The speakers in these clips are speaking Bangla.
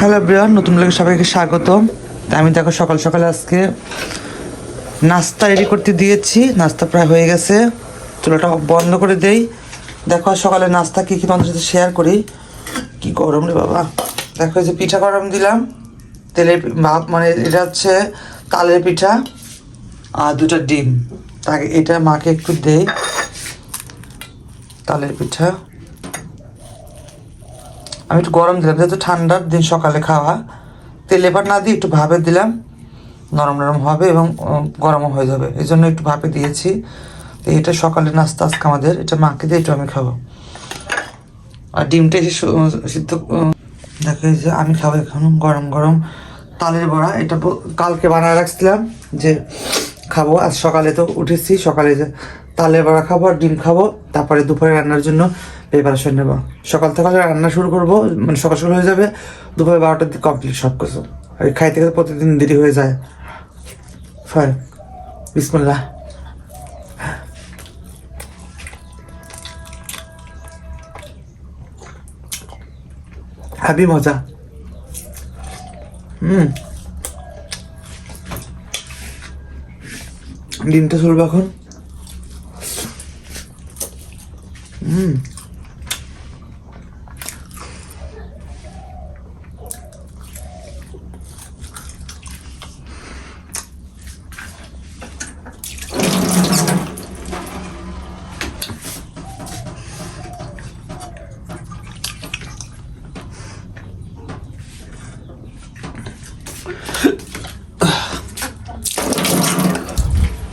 হ্যালো এভরিওয়ান, নতুন ব্লগে সবাইকে স্বাগতম। আমি দেখো সকাল সকাল আজকে নাস্তা রেডি করতে দিয়েছি। নাস্তা প্রায় হয়ে গেছে, চুলাটা বন্ধ করে দেই। দেখো সকালে নাস্তা কী কী তোমাদের সাথে শেয়ার করি। কি গরম রে বাবা। দেখো এই যে পিঠা গরম দিলাম, তেলের মানে এটা হচ্ছে তালের পিঠা আর দুটো ডিম। তাকে এটা মাকে একটু দেই। তালের পিঠা আমি একটু গরম দিলাম, যেহেতু ঠান্ডার দিন সকালে খাওয়া। তেল এবার না দিয়ে একটু ভাপে দিলাম, নরম নরম হবে এবং গরমও হয়ে যাবে, এই জন্য একটু ভাপে দিয়েছি। তো এটা সকালে নাস্তা আজকে আমাদের, এটা মাকে দিয়ে একটু আমি খাবো। আর ডিমটা এসে সিদ্ধ দেখো এই যে আমি খাবো এখন গরম গরম তালের বড়া। এটা কালকে বানায় রাখছিলাম যে খাবো, আজ সকালে তো উঠেছি, সকালে যে তালের বড়া খাবো আর ডিম খাবো। তারপরে দুপুরে রান্নার জন্য প্রিপারেশন নেব। সকাল সকালে রান্না শুরু করবো, মানে সকাল সকাল হয়ে যাবে, দুপুরে 12টার দিকে কমপ্লিট সব কিছু। আর খাইতে খাইতে প্রতিদিন দেরি হয়ে যায়। ফাইন, বিসমিল্লাহ। হ্যাপি মজা। ডিমটা চলবে এখন।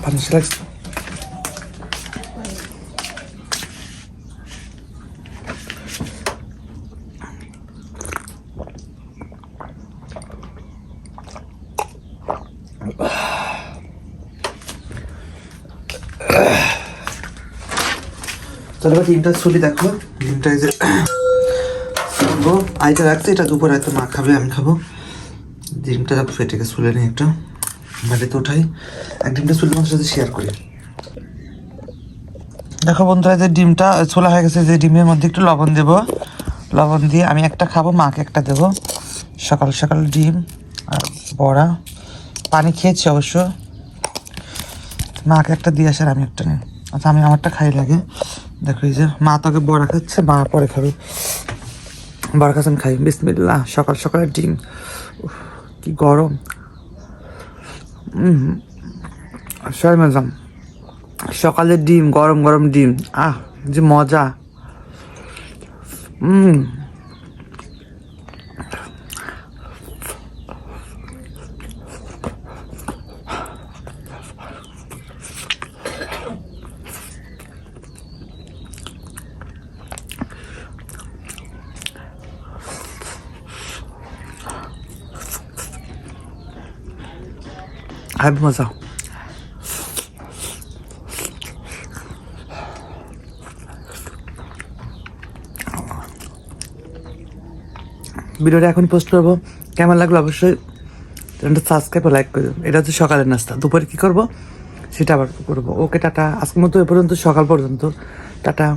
পানি লাগছে। চলো ডিমটা ছুলি। দেখো ডিমটা এই যে আইটা রাখছি, এটা দুপুরে হয়তো মা খাবে, আমি খাবো। ডিমটা ফেটেকে ছুলে নিই, একটা বাড়িতে উঠাই। এক ডিমটা ছুলে তোমার সাথে শেয়ার করি। দেখো বন্ধুরা, যে ডিমটা ছোলা হয়ে গেছে, যে ডিমের মধ্যে একটু লবণ দেবো। লবণ দিয়ে আমি একটা খাবো, মাকে একটা দেবো। সকাল সকাল ডিম আর বড়া, পানি খেয়েছি অবশ্য। মাকে একটা দিয়ে আসার আমি একটা নিই। আচ্ছা আমি আমারটা খাই লাগে। দেখো এই যে মা তোকে বড়া খাচ্ছে, মা পরে খাবে। বড়া খাচ্ছেন, খাই। বিসমিল্লাহ। সকাল সকালের ডিম, কি গরম। সবাই মজাম সকালের ডিম, গরম গরম ডিম, যে মজা। হাই মজা। ভিডিওটা এখন পোস্ট করবো, কেমন লাগলো অবশ্যই চ্যানেলটা সাবস্ক্রাইব ও লাইক করে দেবো। এটা হচ্ছে সকালের নাস্তা। দুপুরে কী করবো সেটা আবার করবো। ওকে টাটা, আজকের মতো এ পর্যন্ত, সকাল পর্যন্ত টাটা।